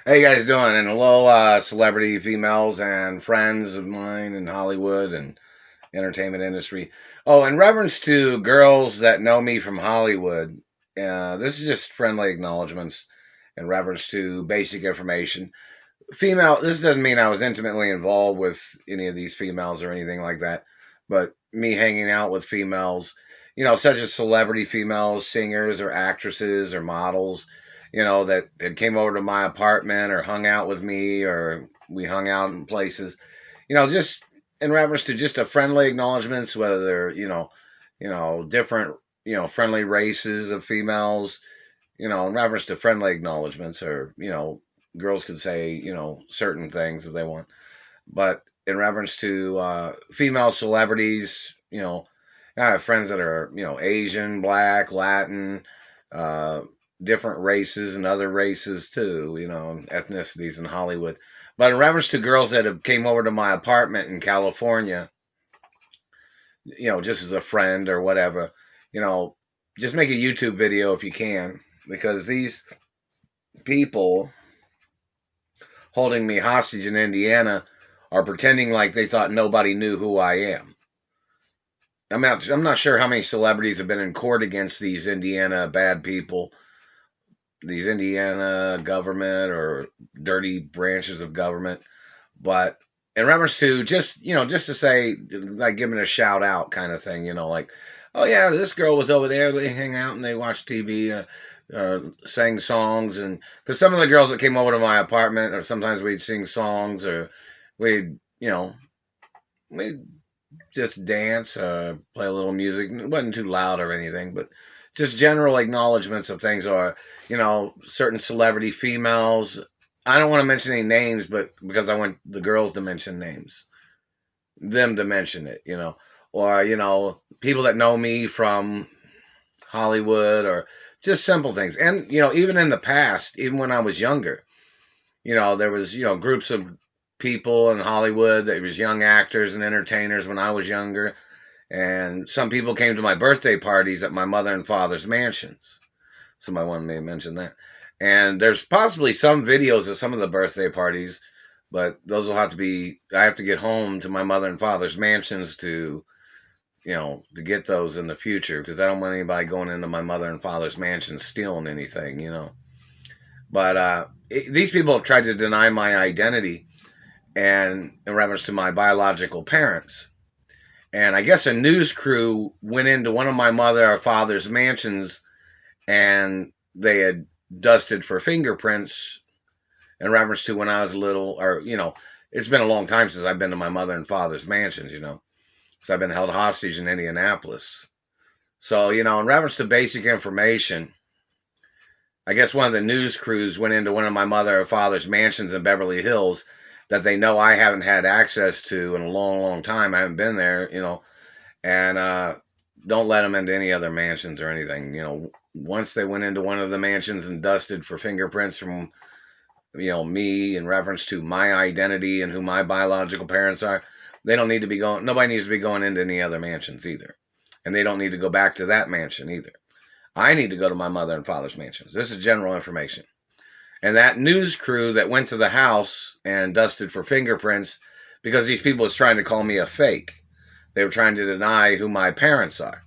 How you guys doing? And hello, celebrity females and friends of mine in Hollywood and entertainment industry. Oh, in reference to girls that know me from Hollywood, this is just friendly acknowledgments in reference to basic information. Female, this doesn't mean I was intimately involved with any of these females or anything like that, but me hanging out with females, such as celebrity females, singers or actresses or models, that had came over to my apartment or hung out with me or we hung out in places, just in reference to just a friendly acknowledgments, whether they're, different, friendly races of females, in reference to friendly acknowledgments or, girls could say, certain things if they want. But in reference to female celebrities, I have friends that are, Asian, black, Latin, uh, different races and other races too, ethnicities in Hollywood. But in reference to girls that have came over to my apartment in California, just as a friend or whatever, you know, just make a YouTube video if you can, because these people holding me hostage in Indiana are pretending like they thought nobody knew who I am. I'm not sure how many celebrities have been in court against these Indiana bad people, these Indiana government or dirty branches of government. But in reference to just to say, like giving a shout out kind of thing, like, oh yeah, this girl was over there. They hang out and they watch TV, sang songs, and because some of the girls that came over to my apartment, or sometimes we'd sing songs, or we'd we'd just dance, play a little music. It wasn't too loud or anything, but just general acknowledgments of things, or certain celebrity females. I don't want to mention any names, but because I want the girls to mention names, them to mention it, or people that know me from Hollywood, or just simple things. And even in the past, even when I was younger, there was groups of people in Hollywood. There was young actors and entertainers when I was younger, and some people came to my birthday parties at my mother and father's mansions. Somebody wanted me to mention that. And there's possibly some videos of some of the birthday parties, but those will have to be, I have to get home to my mother and father's mansions to, to get those in the future, because I don't want anybody going into my mother and father's mansion stealing anything. But these people have tried to deny my identity and in reference to my biological parents. And I guess a news crew went into one of my mother or father's mansions, and they had dusted for fingerprints in reference to when I was little, or, it's been a long time since I've been to my mother and father's mansions, So I've been held hostage in Indianapolis. So, in reference to basic information, I guess one of the news crews went into one of my mother or father's mansions in Beverly Hills that they know I haven't had access to in a long, long time. I haven't been there, and don't let them into any other mansions or anything. Once they went into one of the mansions and dusted for fingerprints from, me in reference to my identity and who my biological parents are, they don't need to be going, nobody needs to be going into any other mansions either. And they don't need to go back to that mansion either. I need to go to my mother and father's mansions. This is general information. And that news crew that went to the house and dusted for fingerprints, because these people was trying to call me a fake. They were trying to deny who my parents are.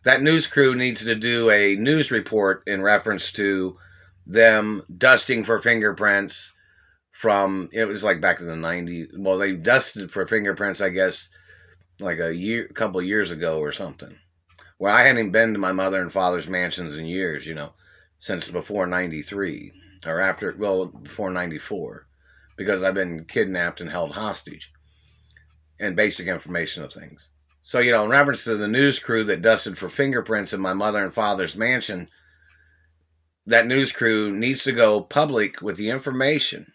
That news crew needs to do a news report in reference to them dusting for fingerprints from, it was like back in the 90s. Well, they dusted for fingerprints, I guess, like a couple of years ago or something. Well, I hadn't even been to my mother and father's mansions in years, since before 93, or after, well, before 94, because I've been kidnapped and held hostage, and basic information of things. So, in reference to the news crew that dusted for fingerprints in my mother and father's mansion, that news crew needs to go public with the information.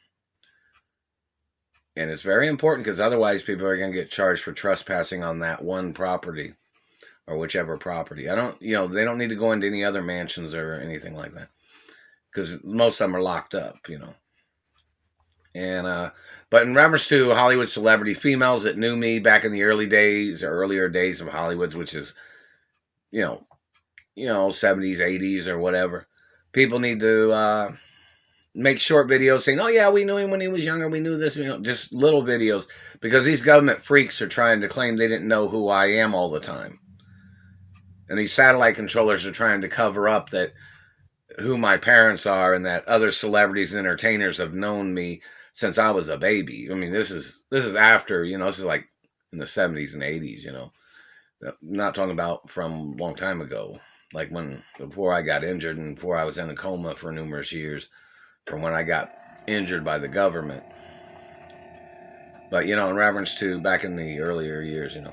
And it's very important, because otherwise people are going to get charged for trespassing on that one property, or whichever property. I don't, they don't need to go into any other mansions or anything like that, because most of them are locked up, And, but in reference to Hollywood celebrity females that knew me back in the early days, or earlier days of Hollywood, which is, 70s, 80s, or whatever, people need to make short videos saying, oh yeah, we knew him when he was younger, we knew this, just little videos, because these government freaks are trying to claim they didn't know who I am all the time. And these satellite controllers are trying to cover up that who my parents are and that other celebrities and entertainers have known me since I was a baby. I mean, this is after, this is like in the 70s and 80s, I'm not talking about from a long time ago, like before I got injured and before I was in a coma for numerous years, from when I got injured by the government. But, in reference to back in the earlier years, and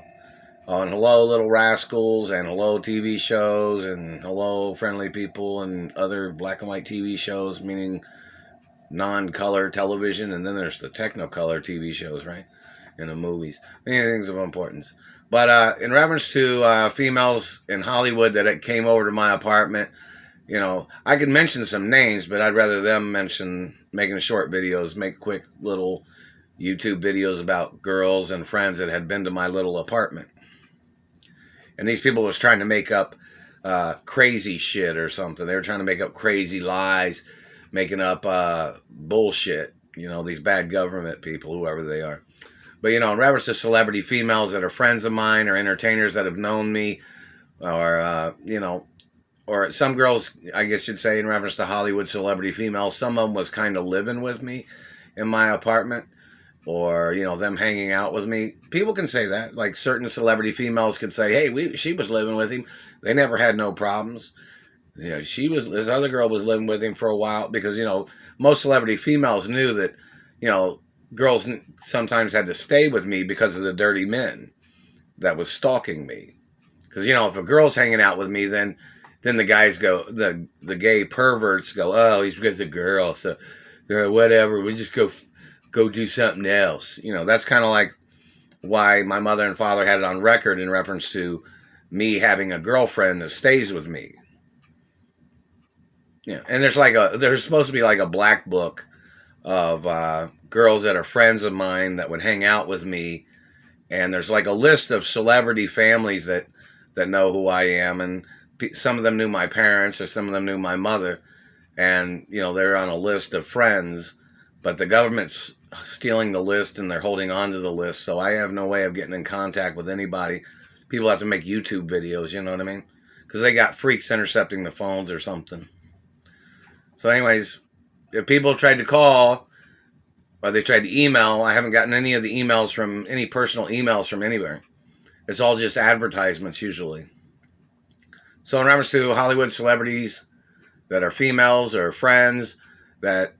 hello, Little Rascals, and hello, TV shows, and hello, Friendly People, and other black and white TV shows, meaning non-color television, and then there's the Technicolor TV shows, right, and the movies. Many things of importance. But in reference to females in Hollywood that came over to my apartment, I could mention some names, but I'd rather them mention making short videos, make quick little YouTube videos about girls and friends that had been to my little apartment. And these people was trying to make up crazy shit or something. They were trying to make up crazy lies, making up bullshit. These bad government people, whoever they are. But, in reference to celebrity females that are friends of mine or entertainers that have known me, or, or some girls, I guess you'd say, in reference to Hollywood celebrity females, some of them was kind of living with me in my apartment. Or, them hanging out with me. People can say that. Like certain celebrity females could say, hey, she was living with him. They never had no problems. This other girl was living with him for a while because, most celebrity females knew that, girls sometimes had to stay with me because of the dirty men that was stalking me. Because, if a girl's hanging out with me, then the guys go, the gay perverts go, oh, he's with the girl. So, whatever, we just go do something else. That's kind of like why my mother and father had it on record in reference to me having a girlfriend that stays with me. And there's supposed to be like a black book of girls that are friends of mine that would hang out with me. And there's like a list of celebrity families that know who I am. And some of them knew my parents or some of them knew my mother. And, they're on a list of friends. But the government's stealing the list and they're holding on to the list. So I have no way of getting in contact with anybody. People have to make YouTube videos, you know what I mean? Because they got freaks intercepting the phones or something. So anyways, if people tried to call or they tried to email, I haven't gotten any of the emails from any personal emails from anywhere. It's all just advertisements usually. So in reference to Hollywood celebrities that are females or friends that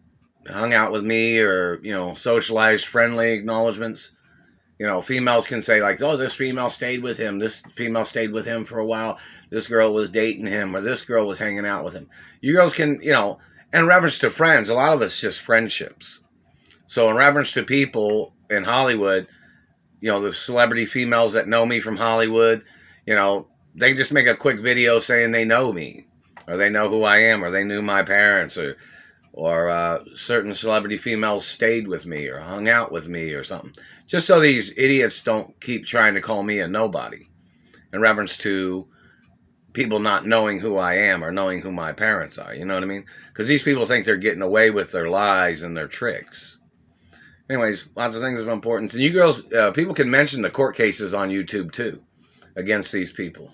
hung out with me or, socialized friendly acknowledgments. Females can say like, oh, this female stayed with him. This female stayed with him for a while. This girl was dating him or this girl was hanging out with him. You girls can, in reference to friends, a lot of it's just friendships. So in reference to people in Hollywood, the celebrity females that know me from Hollywood, they just make a quick video saying they know me or they know who I am or they knew my parents or certain celebrity females stayed with me or hung out with me or something. Just so these idiots don't keep trying to call me a nobody in reference to people not knowing who I am or knowing who my parents are. You know what I mean? Because these people think they're getting away with their lies and their tricks. Anyways, lots of things of importance. And you girls, people can mention the court cases on YouTube too against these people.